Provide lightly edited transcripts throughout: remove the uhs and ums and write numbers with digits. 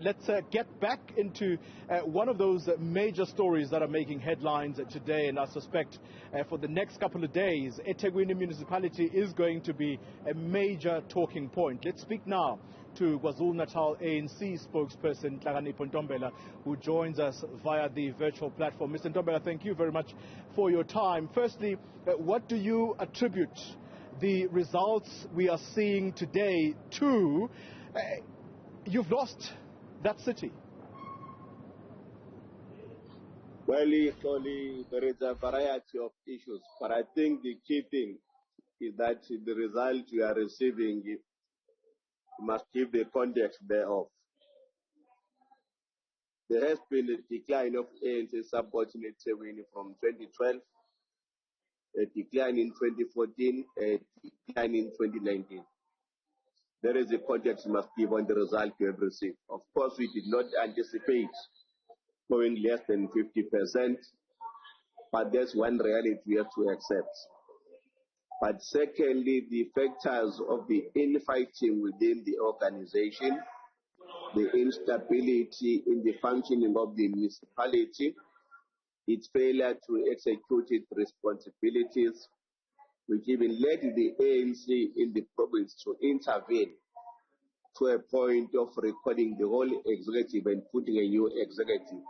let's get back into one of those major stories that are making headlines today, and I suspect for the next couple of days, eThekwini municipality is going to be a major talking point. Let's speak now to KwaZulu-Natal ANC spokesperson Nhlakanipho Ntombela, who joins us via the virtual platform. Mr. Ntombela, thank you very much for your time. Firstly, what do you attribute the results we are seeing today to? You've lost that city. Well, clearly there is a variety of issues, but I think the key thing is that the result we are receiving must give the context thereof. There has been a decline of ANC support in eThekwini from 2012, a decline in 2014, a decline in 2019. There is a context we must give on the result we have received. Of course, we did not anticipate going less than 50%, but that's one reality we have to accept. But secondly, the factors of the infighting within the organization, the instability in the functioning of the municipality, its failure to execute its responsibilities, which even led the ANC in the province to intervene to a point of recalling the whole executive and putting a new executive.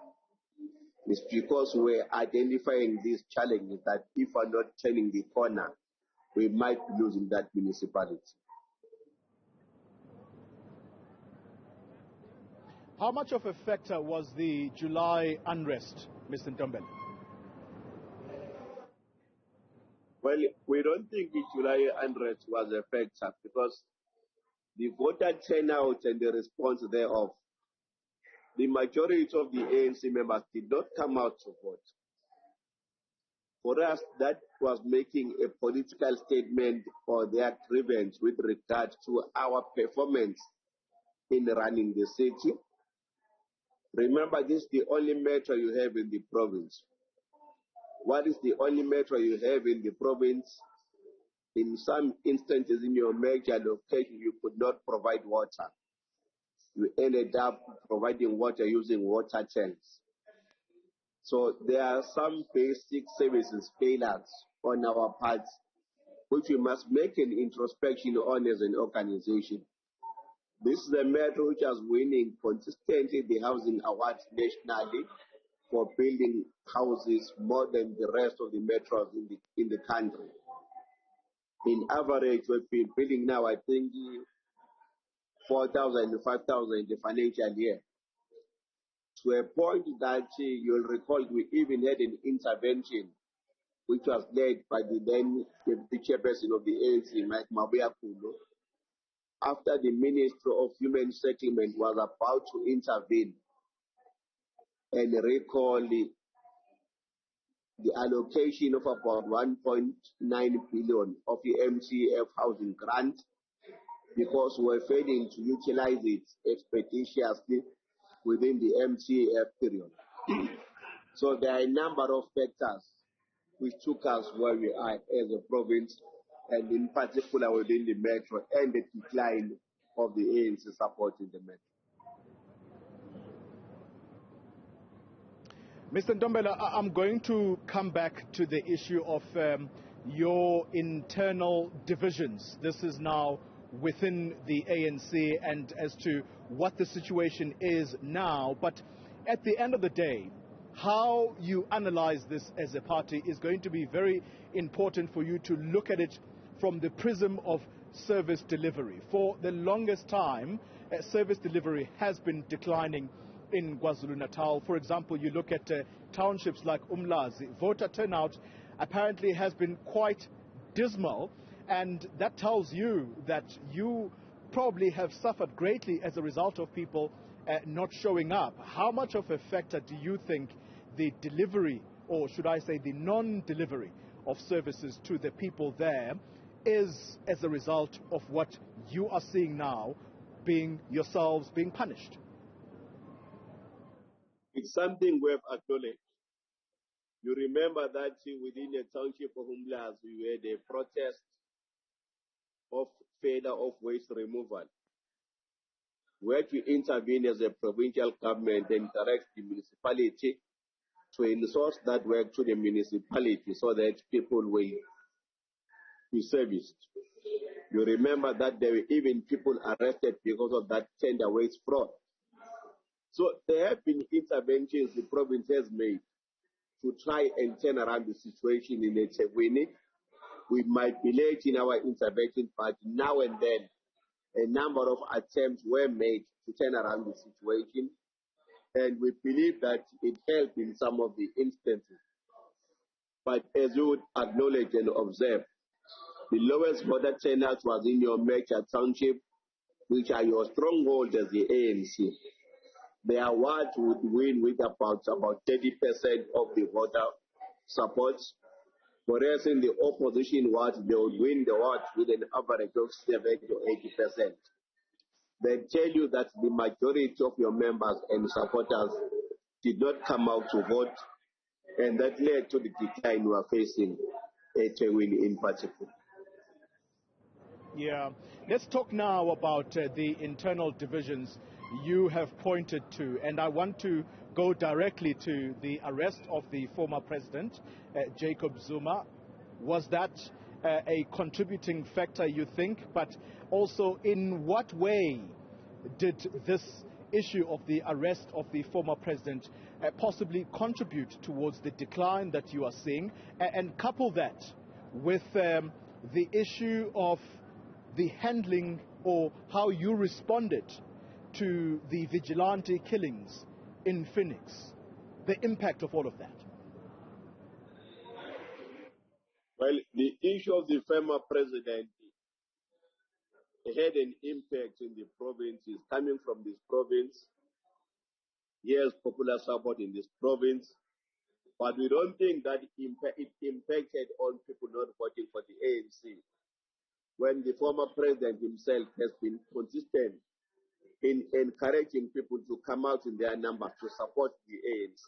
It's because we're identifying these challenges that if we're not turning the corner, we might be losing that municipality. How much of a factor was the July unrest, Mr. Ntombela? Well, we don't think the July unrest was a factor because the voter turnout and the response thereof, the majority of the ANC members did not come out to vote. For us, that was making a political statement for their grievance with regard to our performance in running the city. Remember, this is the only metro you have in the province. What is the only metro you have in the province? In some instances in your major location, you could not provide water. You ended up providing water using water tanks. So there are some basic services failures on our parts, which we must make an introspection on as an organization. This is a metro which is winning consistently the housing awards nationally for building houses more than the rest of the metros in the country. In average, we've been building now, I think, 4,000 to 5,000 in the financial year. To a point that you'll recall we even had an intervention which was led by the then deputy chairperson of the ANC, Mike Mabuya Kulo, after the Minister of Human Settlement was about to intervene and recall the allocation of about 1.9 billion of the MTF housing grant, because we're failing to utilize it expeditiously within the MTF period. So there are a number of factors which took us where we are as a province, and in particular within the metro, and the decline of the ANC support in the metro. Mr. Ntombela, I'm going to come back to the issue of your internal divisions. This is now within the ANC and as to what the situation is now. But at the end of the day, how you analyze this as a party is going to be very important for you to look at it from the prism of service delivery. For the longest time, service delivery has been declining in KwaZulu-Natal. For example, you look at townships like Umlazi, voter turnout apparently has been quite dismal, and that tells you that you probably have suffered greatly as a result of people not showing up. How much of a factor do you think the delivery, or should I say the non-delivery of services to the people there is as a result of what you are seeing now being yourselves being punished? It's something we have acknowledged. You remember that within the township of Umlazi, we had a protest of failure of waste removal. We had to intervene as a provincial government and direct the municipality to enforce that work to the municipality so that people will be serviced. You remember that there were even people arrested because of that tender waste fraud. So there have been interventions the province has made to try and turn around the situation in eThekwini. We might be late in our intervention, but now and then a number of attempts were made to turn around the situation, and we believe that it helped in some of the instances. But as you would acknowledge and observe, the lowest voter turnout was in your major township, which are your stronghold as the ANC. The award would win with about 30% of the voter support, whereas in the opposition ward, they would win the ward with an average of 70 to 80%. They tell you that the majority of your members and supporters did not come out to vote, and that led to the decline we are facing eThekwini in particular. Yeah. Let's talk now about the internal divisions you have pointed to, and I want to go directly to the arrest of the former president, Jacob Zuma. Was that a contributing factor, you think? But also, in what way did this issue of the arrest of the former president possibly contribute towards the decline that you are seeing? And couple that with the issue of the handling or how you responded to the vigilante killings in Phoenix, the impact of all of that. Well, the issue of the former president had an impact in the provinces. Coming from this province, he has popular support in this province, but we don't think that it impacted on people not voting for the ANC, when the former president himself has been consistent in encouraging people to come out in their numbers to support the ANC.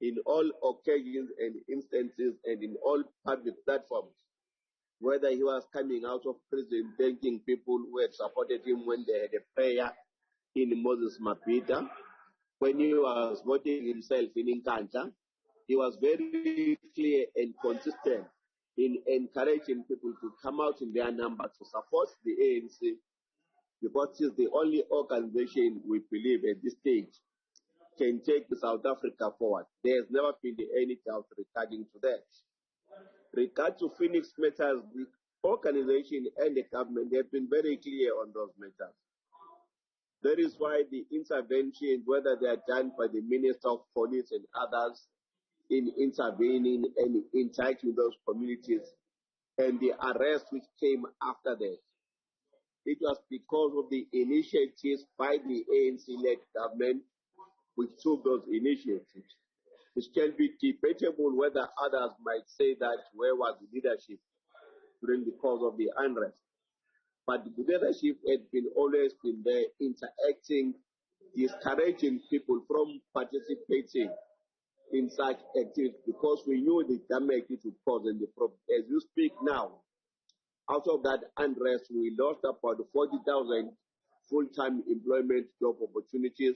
In all occasions and instances and in all public platforms, whether he was coming out of prison thanking people who had supported him when they had a prayer in Moses Mapita, when he was voting himself in Nkandla, he was very clear and consistent in encouraging people to come out in their number to support the ANC, because it's the only organization we believe at this stage can take South Africa forward. There has never been any doubt regarding to that. Regard to Phoenix matters, the organization and the government have been very clear on those matters. That is why the interventions, whether they are done by the Minister of Police and others in intervening and indicting those communities, and the arrest which came after that, it was because of the initiatives by the ANC-led government which took those initiatives. It can be debatable whether others might say that where was the leadership during the course of the unrest. But the leadership had always been there interacting, discouraging people from participating in such activities because we knew the damage it would cause in the problem. As you speak now, out of that unrest, we lost about 40,000 full-time employment job opportunities,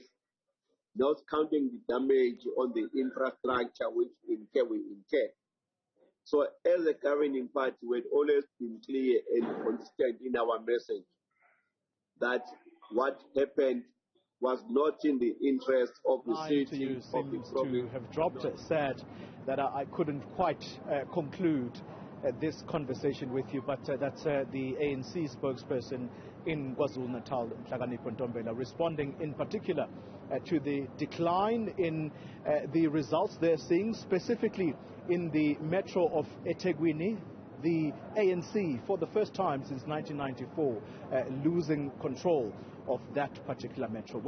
not counting the damage on the infrastructure which we incur. So as a governing party, we had always been clear and consistent in our message that what happened was not in the interest of the city of the province. To have dropped. Sad that I couldn't quite conclude this conversation with you, but that's the ANC spokesperson in KwaZulu-Natal, Nhlakanipho Ntombela, responding in particular to the decline in the results they're seeing, specifically in the metro of eThekwini. The ANC, for the first time since 1994, losing control of that particular metro.